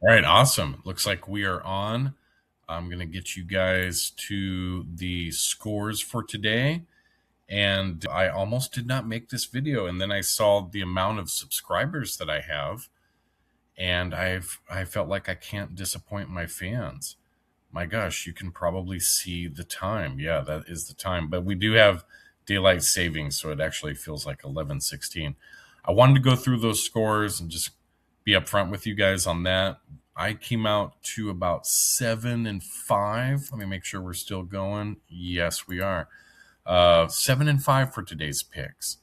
All right, awesome. Looks like we are on. I'm going to get you guys to the scores for today. And I almost did not make this video. And then I saw the amount of subscribers that I have. And I felt like I can't disappoint my fans. My gosh, you can probably see the time. Yeah, that is the time. But we do have daylight savings, so it actually feels like 11:16. I wanted to go through those scores and just be upfront with you guys on that. I came out to about 7-5. Let me make sure we're still going. Yes, we are. 7-5 for today's picks.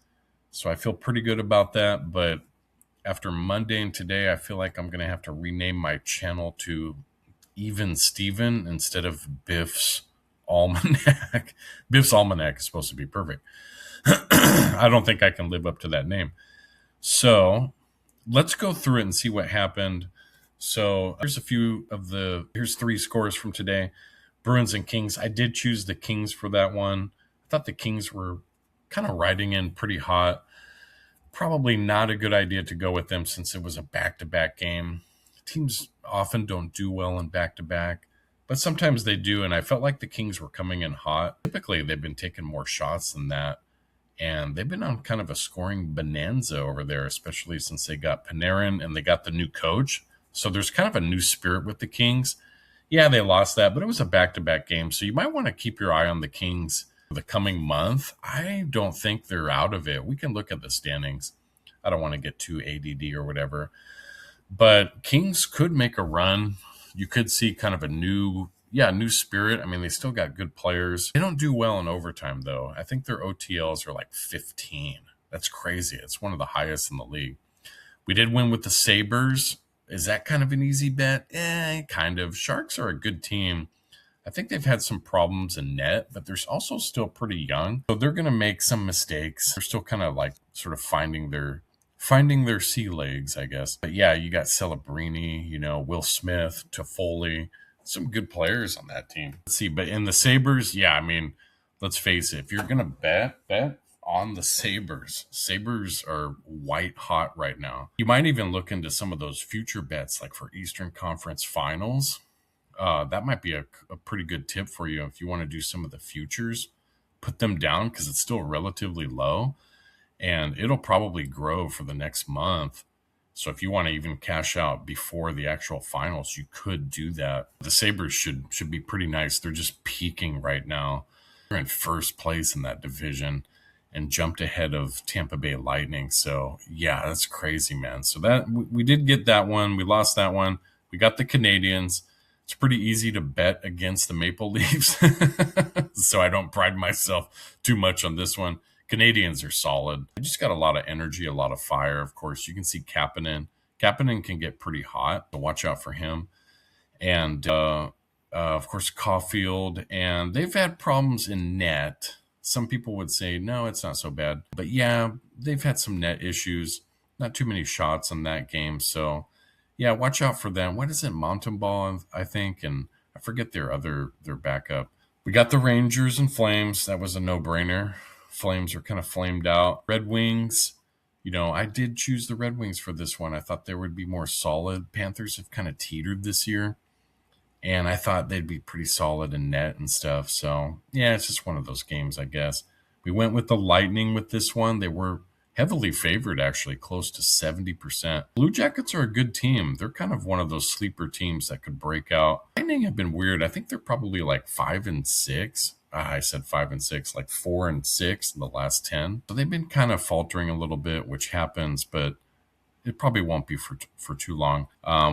So I feel pretty good about that. But after Monday and today, I feel like I'm going to have to rename my channel to Even Steven instead of Biff's Almanac. Biff's Almanac is supposed to be perfect. I don't think I can live up to that name. So let's go through it and see what happened. So here's three scores from today. Bruins and Kings. I did choose the Kings for that one. I thought the Kings were kind of riding in pretty hot. Probably not a good idea to go with them since it was a back-to-back game. Teams often don't do well in back-to-back, but sometimes they do, and I felt like the Kings were coming in hot. Typically, they've been taking more shots than that, and they've been on kind of a scoring bonanza over there, especially since they got Panarin and they got the new coach. So there's kind of a new spirit with the Kings. Yeah, they lost that, but it was a back-to-back game, so you might want to keep your eye on the Kings for the coming month. I don't think they're out of it. We can look at the standings. I don't want to get too ADD or whatever, but Kings could make a run. You could see kind of a new spirit. I mean, they still got good players. They don't do well in overtime, though. I think their OTLs are like 15. That's crazy. It's one of the highest in the league. We did win with the Sabres. Is that kind of an easy bet? Kind of. Sharks are a good team. I think they've had some problems in net, but they're also still pretty young. So they're going to make some mistakes. They're still kind of like sort of finding their sea legs, I guess. But yeah, you got Celebrini, Will Smith, Toffoli, some good players on that team. Let's see, but in the Sabres, yeah, I mean, let's face it, if you're going to bet on the Sabres. Sabres are white hot right now. You might even look into some of those future bets, like for Eastern Conference Finals. That might be a pretty good tip for you if you want to do some of the futures. Put them down because it's still relatively low, and it'll probably grow for the next month. So if you want to even cash out before the actual finals, you could do that. The Sabres should be pretty nice. They're just peaking right now. They're in first place in that division and jumped ahead of Tampa Bay Lightning. So yeah, that's crazy, man. So that we did get that one. We lost that one. We got the Canadians. It's pretty easy to bet against the Maple Leafs. So I don't pride myself too much on this one. Canadians are solid. They just got a lot of energy, a lot of fire. Of course, you can see Kapanen. Kapanen can get pretty hot, so watch out for him. And of course, Caulfield. And they've had problems in net. Some people would say, no, it's not so bad. But yeah, they've had some net issues. Not too many shots in that game. So yeah, watch out for them. What is it? Montembeault, I think. And I forget their backup. We got the Rangers and Flames. That was a no-brainer. Flames are kind of flamed out. Red Wings, I did choose the Red Wings for this one. I thought they would be more solid. Panthers have kind of teetered this year, and I thought they'd be pretty solid in net and stuff. So, yeah, it's just one of those games, I guess. We went with the Lightning with this one. They were heavily favored, actually, close to 70%. Blue Jackets are a good team. They're kind of one of those sleeper teams that could break out. Lightning have been weird. I think they're probably like 5-6. I said 5-6, like 4-6 in the last 10. So they've been kind of faltering a little bit, which happens, but it probably won't be for too long.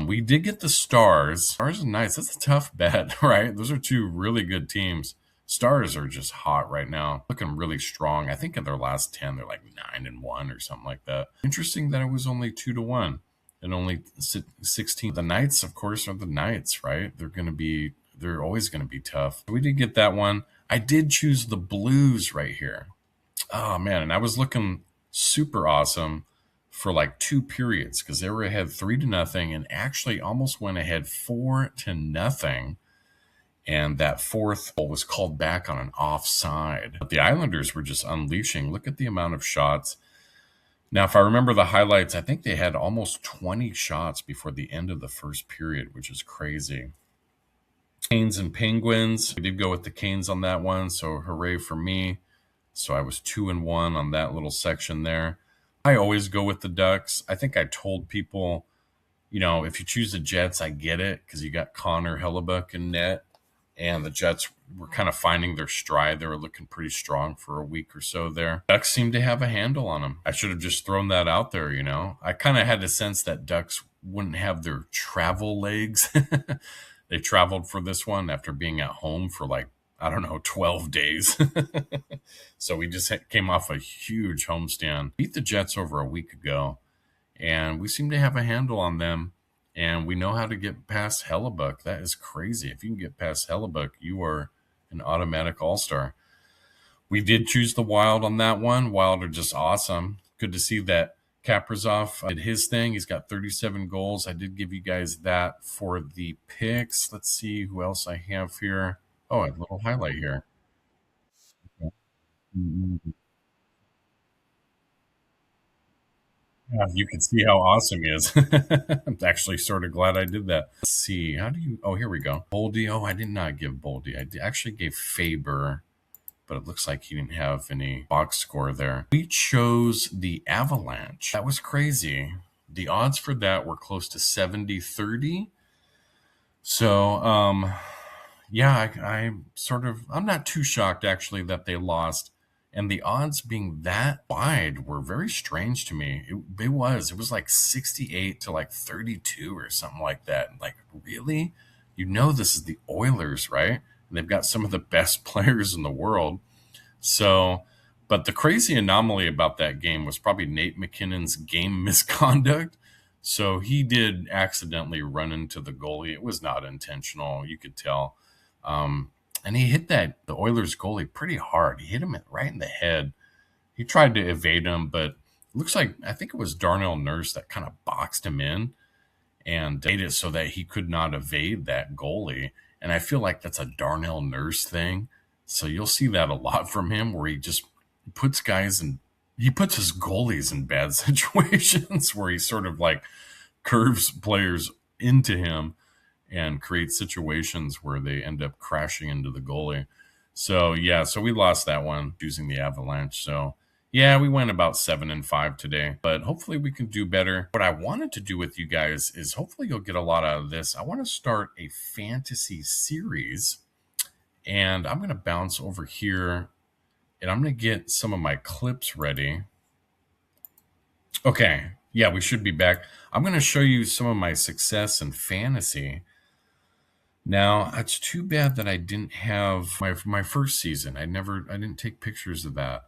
We did get the Stars. Stars and Knights. That's a tough bet, right? Those are two really good teams. Stars are just hot right now, looking really strong. I think in their last 10, they're like 9-1 or something like that. Interesting that it was only 2-1 and only 16. The Knights, of course, are the Knights, right? They're always going to be tough. We did get that one. I did choose the Blues right here. Oh man, and I was looking super awesome for like 2 periods because they were ahead 3-0 and actually almost went ahead 4-0. And that fourth goal was called back on an offside. But the Islanders were just unleashing. Look at the amount of shots. Now, if I remember the highlights, I think they had almost 20 shots before the end of the first period, which is crazy. Canes and Penguins. We did go with the Canes on that one, so hooray for me. So I was 2-1 on that little section there. I always go with the Ducks. I think I told people, if you choose the Jets, I get it because you got Connor Hellebuck in net, and the Jets were kind of finding their stride. They were looking pretty strong for a week or so there. Ducks seemed to have a handle on them. I should have just thrown that out there, I kind of had a sense that Ducks wouldn't have their travel legs. They traveled for this one after being at home for 12 days. So we just came off a huge homestand. Beat the Jets over a week ago, and we seem to have a handle on them, and we know how to get past Hellebuck. That is crazy. If you can get past Hellebuck, you are an automatic all-star. We did choose the Wild on that one. Wild are just awesome. Good to see that Kaprizov did his thing. He's got 37 goals. I did give you guys that for the picks. Let's see who else I have here. Oh, a little highlight here. Yeah, you can see how awesome he is. I'm actually sort of glad I did that. Let's see. Oh, here we go. Boldy. Oh, I did not give Boldy. Actually gave Faber, but it looks like he didn't have any box score there. We chose the Avalanche. That was crazy. The odds for that were close to 70-30. So, yeah, I'm not too shocked actually that they lost. And the odds being that wide were very strange to me. It was like 68 to like 32 or something like that. Like, really? This is the Oilers, right? And they've got some of the best players in the world. So, but the crazy anomaly about that game was probably Nate McKinnon's game misconduct. So he did accidentally run into the goalie. It was not intentional. You could tell. And he hit the Oilers goalie pretty hard. He hit him right in the head. He tried to evade him, but it looks like, I think it was Darnell Nurse that kind of boxed him in and made it so that he could not evade that goalie. And I feel like that's a Darnell Nurse thing. So you'll see that a lot from him where he just puts he puts his goalies in bad situations where he sort of like curves players into him and create situations where they end up crashing into the goalie. So yeah, so we lost that one using the Avalanche. So yeah, we went about 7-5 today, but hopefully we can do better. What I wanted to do with you guys is hopefully you'll get a lot out of this. I want to start a fantasy series, and I'm going to bounce over here and I'm going to get some of my clips ready. Okay. Yeah, we should be back. I'm going to show you some of my success in fantasy. Now, it's too bad that I didn't have my first season. I didn't take pictures of that.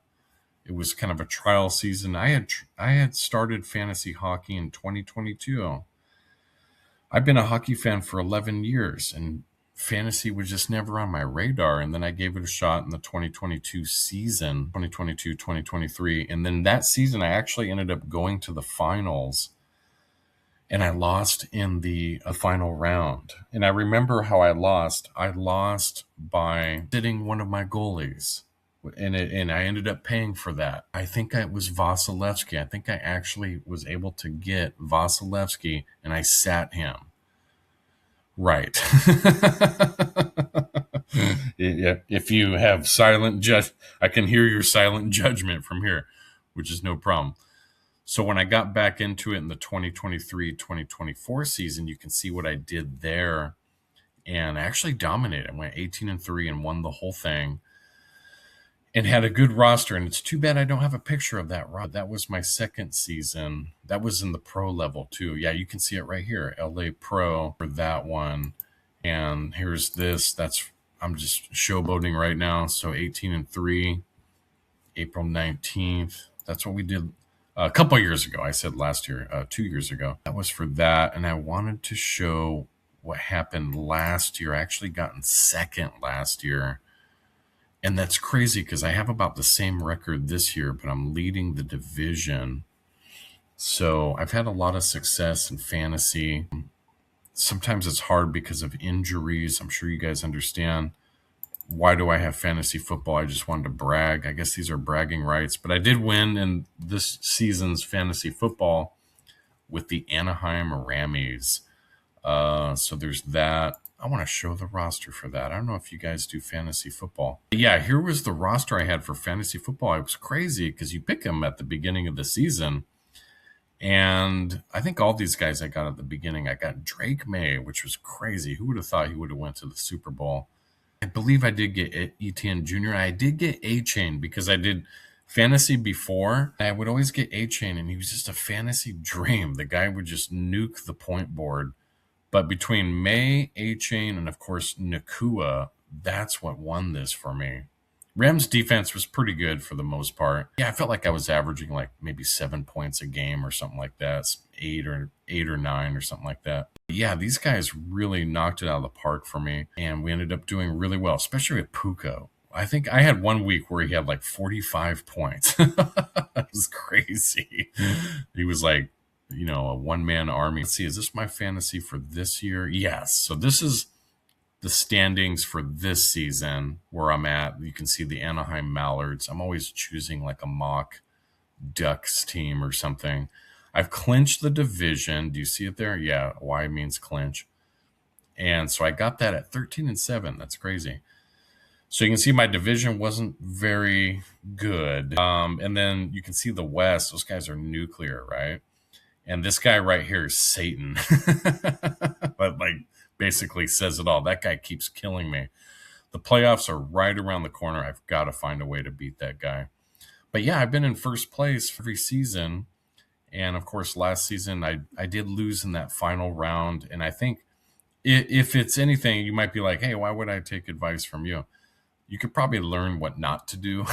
It was kind of a trial season. I had started fantasy hockey in 2022. I've been a hockey fan for 11 years, and fantasy was just never on my radar. And then I gave it a shot in the 2022 season, 2022-2023. And then that season, I actually ended up going to the finals, and I lost in the final round. And I remember how I lost. I lost by sitting one of my goalies. And I ended up paying for that. I think it was Vasilevsky. I think I actually was able to get Vasilevsky, and I sat him. Right. If you have silent judge, I can hear your silent judgment from here, which is no problem. So when I got back into it in the 2023-2024 season, you can see what I did there. And I actually dominated. I went 18-3 and won the whole thing and had a good roster. And it's too bad I don't have a picture of that. That was my second season. That was in the pro level too. Yeah, you can see it right here. LA Pro for that one. And here's this. I'm just showboating right now. So 18-3, April 19th. That's what we did a couple years ago. I said last year, 2 years ago. That was for that. And I wanted to show what happened last year. I actually got in second last year. And that's crazy because I have about the same record this year, but I'm leading the division. So I've had a lot of success in fantasy. Sometimes it's hard because of injuries. I'm sure you guys understand. Why do I have fantasy football? I just wanted to brag. I guess these are bragging rights, but I did win in this season's fantasy football with the Anaheim Rammies. So there's that. I want to show the roster for that. I don't know if you guys do fantasy football. But yeah, here was the roster I had for fantasy football. It was crazy because you pick them at the beginning of the season. And I think all these guys I got at the beginning, I got Drake May, which was crazy. Who would have thought he would have went to the Super Bowl? I believe I did get Etienne Jr. I did get A-Chain because I did fantasy before. I would always get A-Chain, and he was just a fantasy dream. The guy would just nuke the point board. But between May, A-Chain, and of course Nakua, that's what won this for me. Rams defense was pretty good for the most part. Yeah, I felt like I was averaging like maybe 7 points a game or something like that, eight or nine or something like that. But yeah, these guys really knocked it out of the park for me, and we ended up doing really well, especially with Puka. I think I had one week where he had like 45 points. That was crazy. He was like, a one-man army. Let's see, is this my fantasy for this year? Yes. So this is the standings for this season where I'm at. You can see the Anaheim Mallards. I'm always choosing like a mock Ducks team or something. I've clinched the division. Do you see it there? Yeah, Y means clinch. And so I got that at 13-7. That's crazy. So you can see my division wasn't very good. And then you can see the West. Those guys are nuclear, right? And this guy right here is Satan. But like basically says it all. That guy keeps killing me. The playoffs are right around the corner. I've got to find a way to beat that guy. But yeah, I've been in first place every season. And of course, last season I did lose in that final round. And I think if it's anything, you might be like, hey, why would I take advice from you? You could probably learn what not to do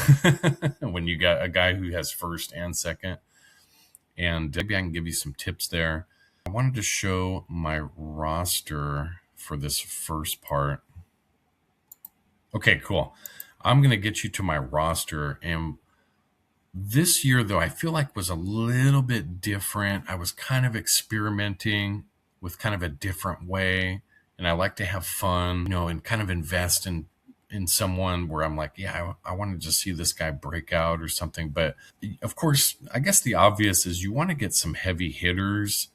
when you got a guy who has first and second. And maybe I can give you some tips there. I wanted to show my roster for this first part. Okay, cool. I'm going to get you to my roster. And this year, though, I feel like was a little bit different. I was kind of experimenting with kind of a different way. And I like to have fun, and kind of invest in someone where I'm like, yeah, I wanted to see this guy break out or something. But of course, I guess the obvious is you want to get some heavy hitters.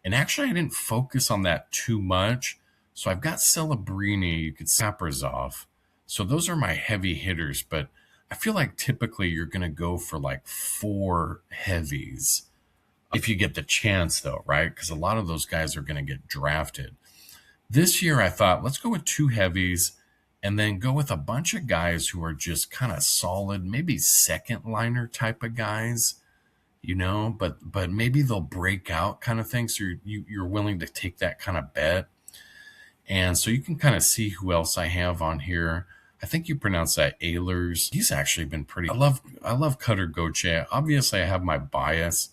And actually, I didn't focus on that too much. So I've got Celebrini, you could see Kaprizov. So those are my heavy hitters. But I feel like typically you're going to go for like 4 heavies if you get the chance, though, right? Because a lot of those guys are going to get drafted. This year, I thought, let's go with 2 heavies and then go with a bunch of guys who are just kind of solid, maybe second liner type of guys, but maybe they'll break out kind of thing. So you're willing to take that kind of bet. And so you can kind of see who else I have on here. I think you pronounce that Ehlers. He's actually been pretty. I love Cutter Gauthier. Obviously, I have my bias,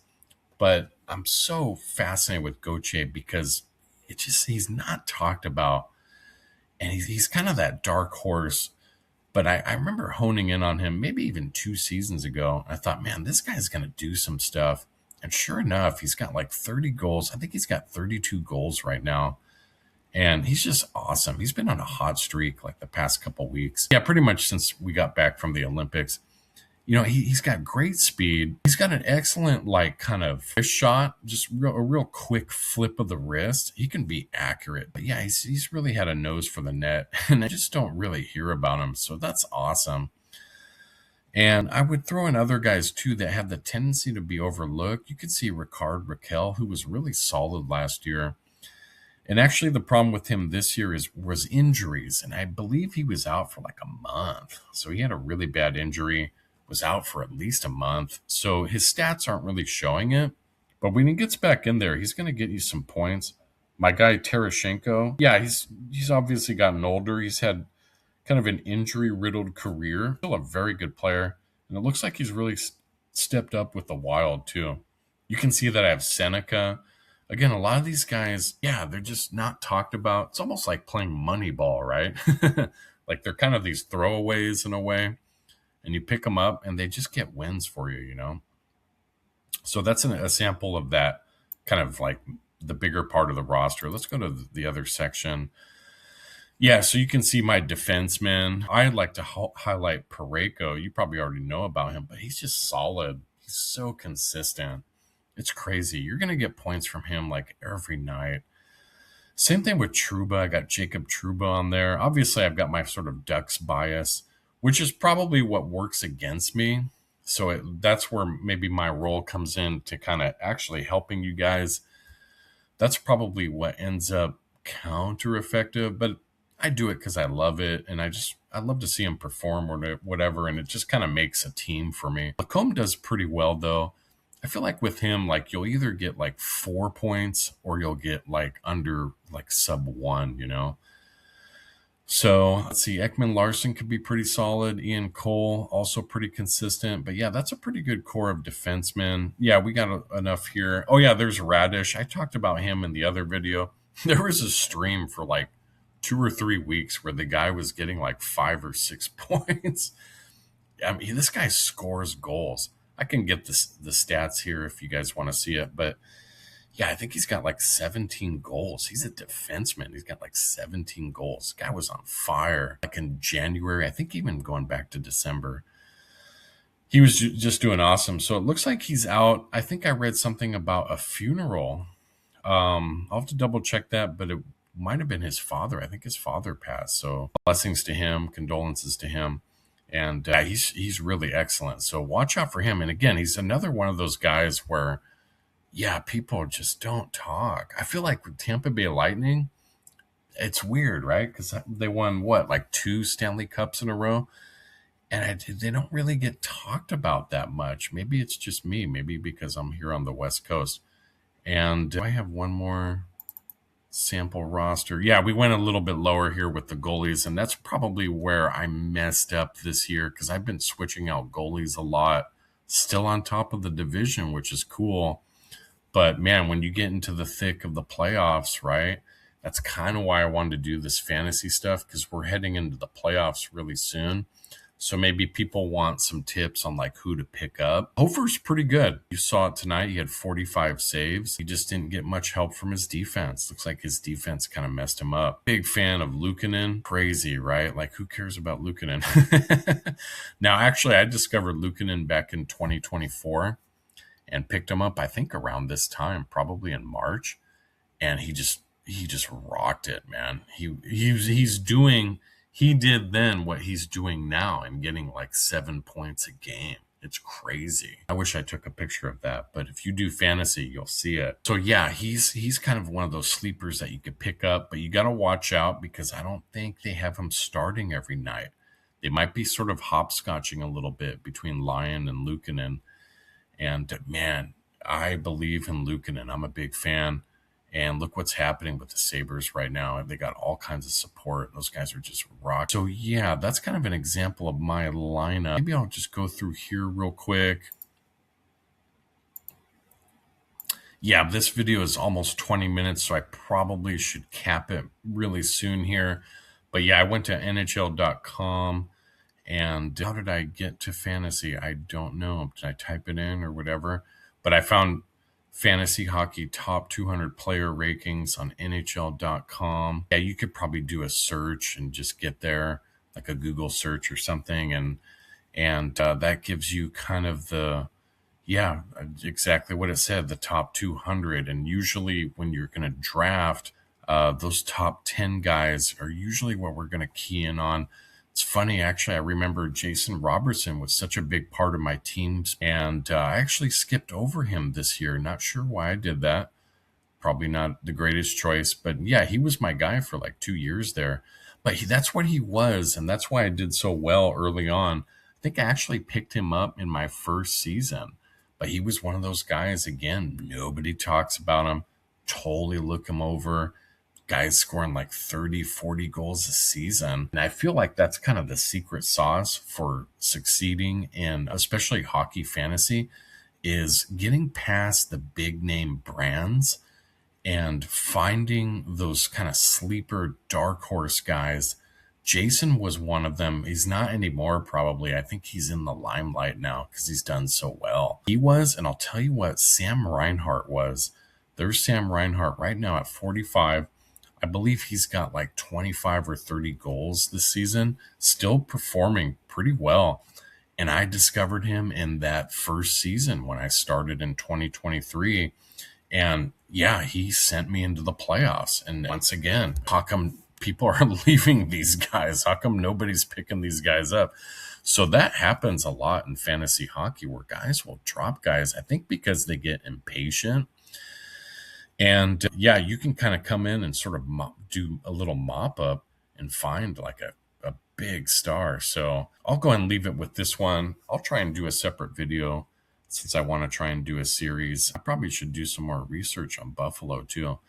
but I'm so fascinated with Gauthier because he's not talked about. And he's kind of that dark horse. But I remember honing in on him maybe even 2 seasons ago. I thought, man, this guy's going to do some stuff. And sure enough, he's got like 30 goals. I think he's got 32 goals right now. And he's just awesome. He's been on a hot streak like the past couple weeks. Yeah, pretty much since we got back from the Olympics. He's got great speed. He's got an excellent, like, kind of fish shot, just a real quick flip of the wrist. He can be accurate. But yeah, he's really had a nose for the net, and I just don't really hear about him. So that's awesome. And I would throw in other guys, too, that have the tendency to be overlooked. You could see Ricard Raquel, who was really solid last year. And actually, the problem with him this year was injuries. And I believe he was out for like a month. So he had a really bad injury. Was out for at least a month. So his stats aren't really showing it. But when he gets back in there, he's going to get you some points. My guy, Terashenko, yeah, he's obviously gotten older. He's had kind of an injury-riddled career. Still a very good player. And it looks like he's really stepped up with the Wild, too. You can see that I have Seneca. Again, a lot of these guys, yeah, they're just not talked about. It's almost like playing Moneyball, right? Like they're kind of these throwaways in a way. And you pick them up and they just get wins for you, So that's a sample of that kind of like the bigger part of the roster. Let's go to the other section. Yeah, so you can see my defenseman. I'd like to highlight Pareko. You probably already know about him, but he's just solid. He's so consistent. It's crazy. You're going to get points from him like every night. Same thing with Trouba. I got Jacob Trouba on there. Obviously, I've got my sort of Ducks bias, which is probably what works against me. So that's where maybe my role comes in to kind of actually helping you guys. That's probably what ends up counter effective, but I do it because I love it, and I love to see him perform or whatever, and it just kind of makes a team for me. Lacombe does pretty well though. I feel like with him, like you'll either get like 4 points or you'll get like under like sub one, you know. So let's see, Ekman Larson could be pretty solid. Ian Cole also pretty consistent. But yeah, that's a pretty good core of defensemen. Yeah, we got enough here. Oh yeah, there's Radish. I talked about him in the other video. There was a stream for like 2 or 3 weeks where the guy was getting like 5 or 6 points. I mean, this guy scores goals. I can get the stats here if you guys want to see it, but yeah, I think he's got like 17 goals. He's a defenseman. He's got like 17 goals. Guy was on fire. Like in January, I think even going back to December, he was just doing awesome. So it looks like he's out. I think I read something about a funeral. I'll have to double check that, but it might have been his father. I think his father passed. So blessings to him, condolences to him. And he's really excellent. So watch out for him. And again, he's another one of those guys where yeah, people just don't talk. I feel like with Tampa Bay Lightning, it's weird, right? Because they won what, like 2 Stanley Cups in a row, and they don't really get talked about that much. Maybe it's just me. Maybe because I'm here on the West Coast. And I have one more sample roster. Yeah, we went a little bit lower here with the goalies, and that's probably where I messed up this year because I've been switching out goalies a lot. Still on top of the division, which is cool. But man, when you get into the thick of the playoffs, right? That's kind of why I wanted to do this fantasy stuff because we're heading into the playoffs really soon. So maybe people want some tips on like who to pick up. Hofer's pretty good. You saw it tonight. He had 45 saves. He just didn't get much help from his defense. Looks like his defense kind of messed him up. Big fan of Luukkonen. Crazy, right? Like who cares about Luukkonen? Now, actually, I discovered Luukkonen back in 2024 and picked him up, I think around this time, probably in March. And he just rocked it, man. He did then what he's doing now and getting like 7 points a game. It's crazy. I wish I took a picture of that, but if you do fantasy, you'll see it. So yeah, he's kind of one of those sleepers that you could pick up, but you got to watch out because I don't think they have him starting every night. They might be sort of hopscotching a little bit between Lyon and Luukkonen. And man, I believe in Luukkonen. I'm a big fan. And look what's happening with the Sabres right now. They got all kinds of support. Those guys are just rock. So yeah, that's kind of an example of my lineup. Maybe I'll just go through here real quick. Yeah, this video is almost 20 minutes, so I probably should cap it really soon here. But yeah, I went to NHL.com. And how did I get to fantasy? I don't know. Did I type it in or whatever? But I found fantasy hockey top 200 player rankings on NHL.com. Yeah, you could probably do a search and just get there, like a Google search or something. And that gives you kind of exactly what it said, the top 200. And usually when you're going to draft, those top 10 guys are usually what we're going to key in on. It's funny, actually, I remember Jason Robertson was such a big part of my teams, and I actually skipped over him this year. Not sure why I did that. Probably not the greatest choice, but yeah, he was my guy for like 2 years there. But that's what he was, and that's why I did so well early on. I think I actually picked him up in my first season, but he was one of those guys, again, nobody talks about him. Totally look him over. Guys scoring like 30, 40 goals a season. And I feel like that's kind of the secret sauce for succeeding in especially hockey fantasy is getting past the big name brands and finding those kind of sleeper dark horse guys. Jason was one of them. He's not anymore, probably. I think he's in the limelight now because he's done so well. He was, and I'll tell you what, Sam Reinhart was. There's Sam Reinhart right now at 45. I believe he's got like 25 or 30 goals this season, still performing pretty well. And I discovered him in that first season when I started in 2023. And yeah, he sent me into the playoffs. And once again, how come people are leaving these guys? How come nobody's picking these guys up? So that happens a lot in fantasy hockey where guys will drop guys, I think because they get impatient. And yeah, you can kind of come in and sort of do a little mop up and find like a big star. So I'll go ahead and leave it with this one. I'll try and do a separate video since I want to try and do a series. I probably should do some more research on Buffalo too.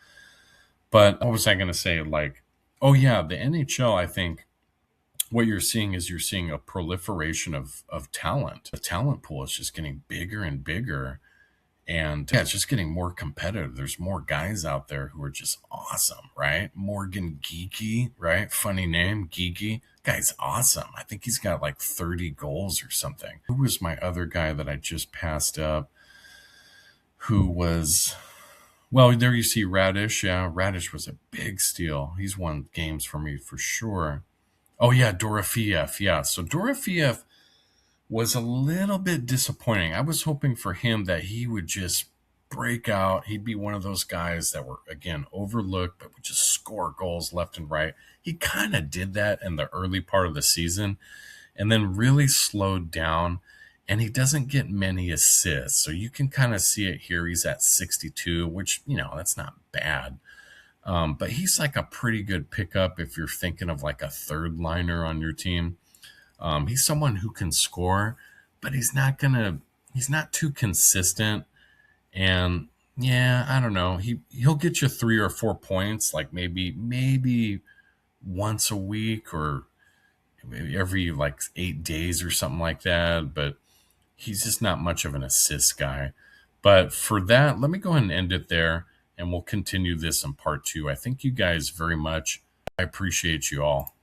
But what was I going to say? Like, oh yeah, the NHL, I think what you're seeing is you're seeing a proliferation of talent. The talent pool is just getting bigger and bigger. And yeah, it's just getting more competitive. There's more guys out there who are just awesome, right? Morgan Geekie, right? Funny name, Geekie. Guy's awesome. I think he's got like 30 goals or something. Who was my other guy that I just passed up? Who was, well, there you see Radish. Yeah, Radish was a big steal. He's won games for me for sure. Oh, yeah, Dorofeev. Yeah, so Dorofeev was a little bit disappointing. I was hoping for him that he would just break out. He'd be one of those guys that were, again, overlooked, but would just score goals left and right. He kind of did that in the early part of the season and then really slowed down. And he doesn't get many assists. So you can kind of see it here. He's at 62, which, that's not bad. But he's like a pretty good pickup if you're thinking of like a third liner on your team. He's someone who can score, but he's not too consistent. And yeah, I don't know. He'll get you 3 or 4 points, like maybe once a week or maybe every like 8 days or something like that. But he's just not much of an assist guy. But for that, let me go ahead and end it there, and we'll continue this in part 2. I thank you guys very much. I appreciate you all.